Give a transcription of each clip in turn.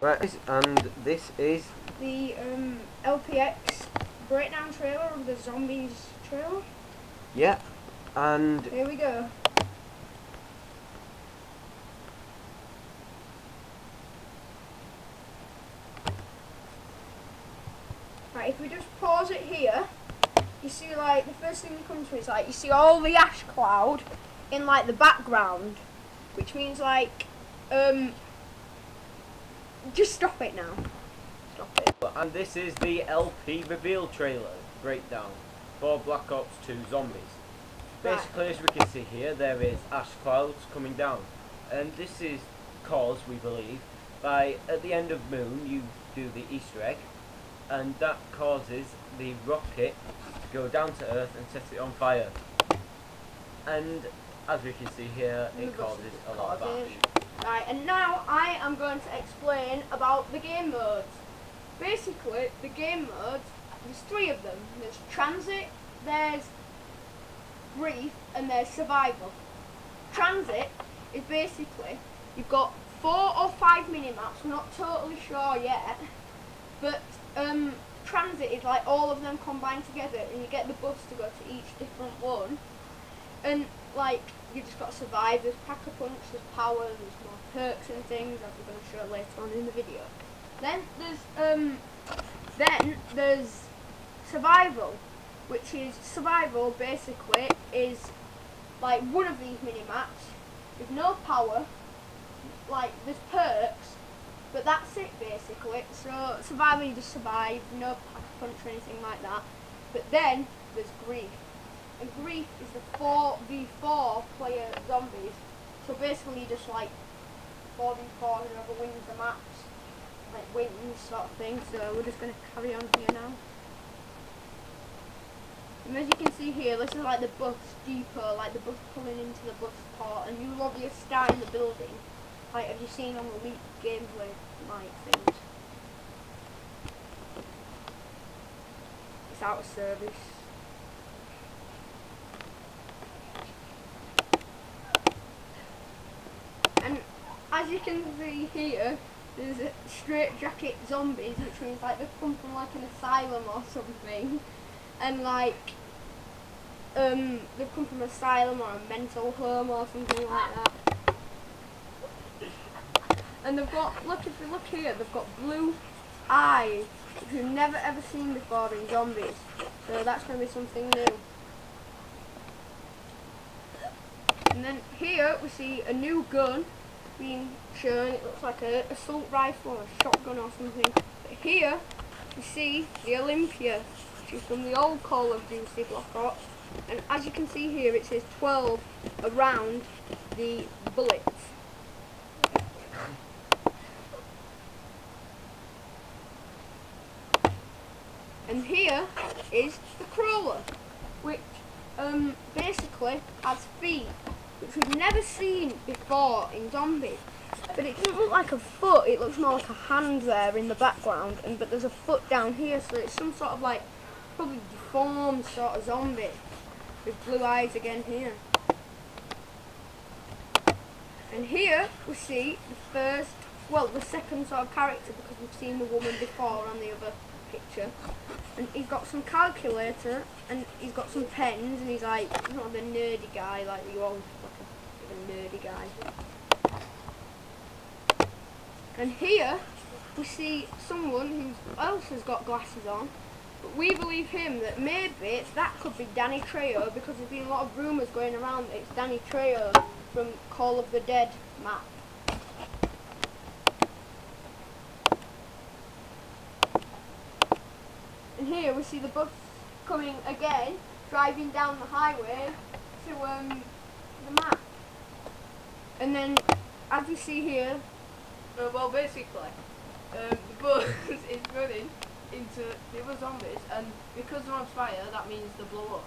Right, and this is the LPX breakdown trailer of the Zombies trailer. yeah, and Here we go. Right, if we just pause it here, you see like the first thing that comes to me is like you see all the ash cloud in like the background, which means like just stop it now. Stop it. and this is the LP reveal trailer breakdown for Black Ops 2 Zombies. Basically, as we can see here, there is ash clouds coming down, and this is caused, we believe, by at the end of Moon you do the Easter egg, and that causes the rocket to go down to Earth and set it on fire. And as we can see here, it causes a lot of ash. Right, and now I am going to explain about the game modes. Basically, the game modes, there's three of them. There's Transit, there's Grief, and there's Survival. Transit is basically, you've got 4 or 5 mini-maps, we're not totally sure yet, but Transit is like all of them combined together, and you get the bus to go to each different one, and like, you just got to survive. There's Pack-a-Punch, there's power, there's more perks and things, as we're going to show later on in the video. Then there's Survival, which is Survival basically is like one of these mini maps with no power, like there's perks, but that's it basically. So Survival, you just survive, no Pack-a-Punch or anything like that. But then there's Grief. And Grief is the 4v4 player zombies. So basically just like 4v4, whoever wins the maps, like wins sort of thing. So we're just going to carry on here now. And as you can see here, this is like the bus depot, like the bus pulling into the bus port, and you lobby a star in the building. Like have you seen on the leaked gameplay like things? It's out of service. And as you can see here, there's a straight jacket zombies, which means like they've come from like an asylum or something, and like they've come from an asylum or a mental home or something like that. And they've got, look, if you look here, they've got blue eyes, which we've never ever seen before in zombies. So that's going to be something new. And then here we see a new gun being shown. It looks like an assault rifle or a shotgun or something. But here we see the Olympia, which is from the old Call of Duty Black Ops. And as you can see here, it says 12 around the bullets. And here is the crawler, which basically has feet, which we've never seen before in zombies. But it doesn't look like a foot, it looks more like a hand there in the background, but there's a foot down here, so it's some sort of like, probably deformed sort of zombie, with blue eyes again here. And here we see the second sort of character, because we've seen the woman before on the other picture. And he's got some calculator, and he's got some pens, and he's like, he's not the nerdy guy like you all, like a nerdy guy. And here we see someone who else has got glasses on, but we believe him that maybe that could be Danny Trejo, because there's been a lot of rumours going around that it's Danny Trejo from Call of the Dead map. And here we see the bus coming again, driving down the highway to the map. And then, as you see here, well, basically, the bus is running into the other zombies, and because they're on fire, that means they blow up.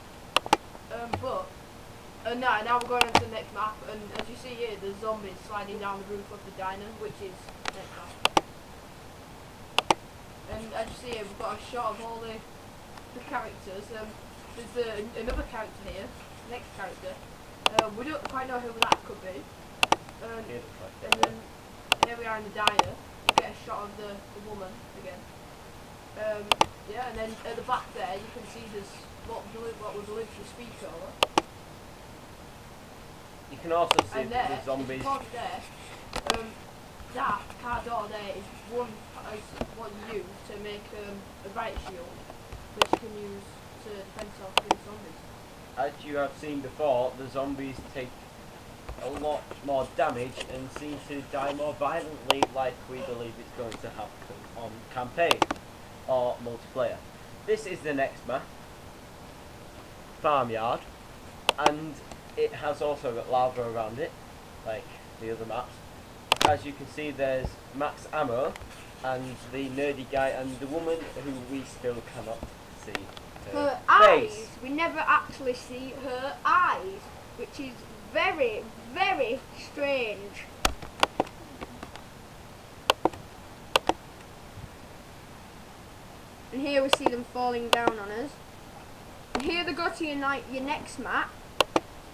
Now we're going on to the next map, and as you see here, there's zombies sliding down the roof of the diner, which is the next map. And as you see here, we've got a shot of all the characters. There's another character here, next character. We don't quite know who that could be. And then here we are in the diner. You get a shot of the woman again. Yeah, and then at the back there you can see there's what we believe to speak over. You can also see And there, the zombies. if you pause there, that car door there is what you use to make a riot shield, which you can use to defend yourself against zombies. As you have seen before, the zombies take a lot more damage and seem to die more violently, like we believe it's going to happen on campaign or multiplayer. This is the next map, Farmyard, and it has also got lava around it, like the other maps. As you can see, there's max ammo and the nerdy guy and the woman who we still cannot see Her face. eyes, we never actually see her eyes, which is very, very strange. And here we see them falling down on us. And here they go to your next map,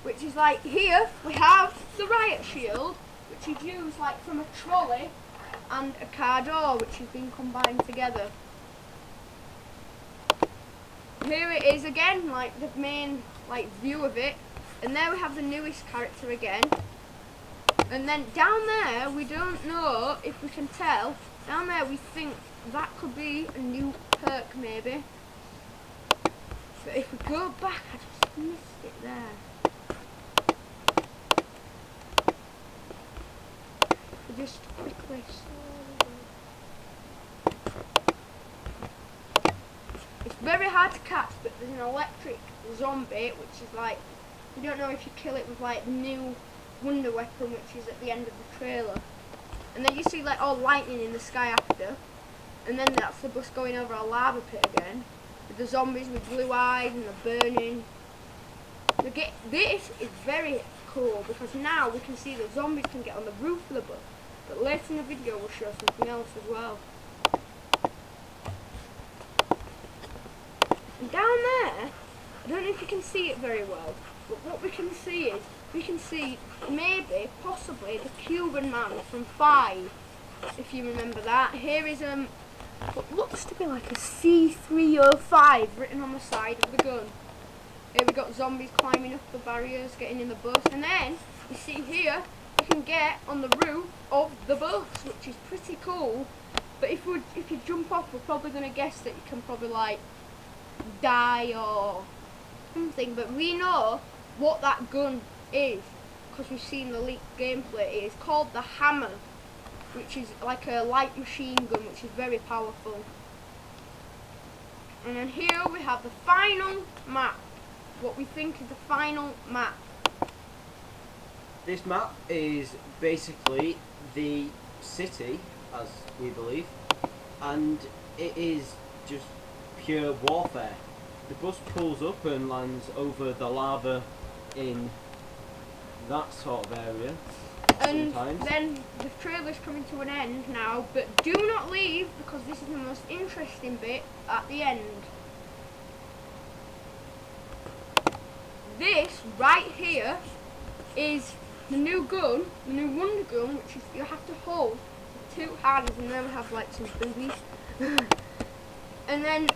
which is like, here we have the riot shield, which is used like from a trolley and a car door, which has been combined together. Here it is again, like the main view of it, and there we have the newest character again. And then down there, we don't know if we can tell. Down there, we think that could be a new perk, maybe. But if we go back, I just missed it there. We just quickly. It's very hard to catch, but there's an electric zombie, which is like, you don't know if you kill it with like the new wonder weapon, which is at the end of the trailer. And then you see like all lightning in the sky after, and then that's the bus going over a lava pit again, with the zombies with blue eyes and the burning. This is very cool, because now we can see the zombies can get on the roof of the bus, but later in the video we'll show something else as well. And down there, I don't know if you can see it very well, but what we can see is, we can see maybe, possibly, the Cuban man from 5, if you remember that. Here is what looks to be like a C305 written on the side of the gun. Here we got zombies climbing up the barriers, getting in the bus, and then you see here, you can get on the roof of the bus, which is pretty cool. But if you jump off, we're probably going to guess that you can probably like die or something, but we know what that gun is because we've seen the leaked gameplay. It is called the Hammer, which is like a light machine gun, which is very powerful. And then here we have the final map, what we think is the final map. This map is basically the city, as we believe, and it is just pure warfare. The bus pulls up and lands over the lava in that sort of area. And sometimes. then the trailer's coming to an end now, but do not leave, because this is the most interesting bit at the end. This right here is the new gun, the new wonder gun, which is you have to hold with 2 hands, and then we have like some boobies. And then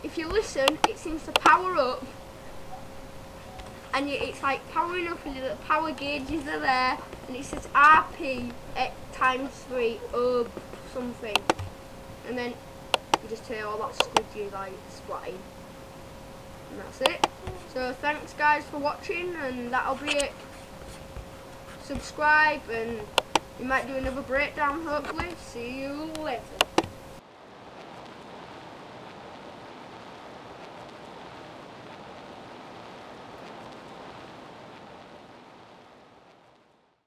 if you listen, it seems to power up, and it's like powering up, and the power gauges are there, and it says RP ×3 something, and then you just hear all that squidgy like splatting, and that's it. So thanks guys for watching, and that'll be it. Subscribe, and we might do another breakdown hopefully. See you later.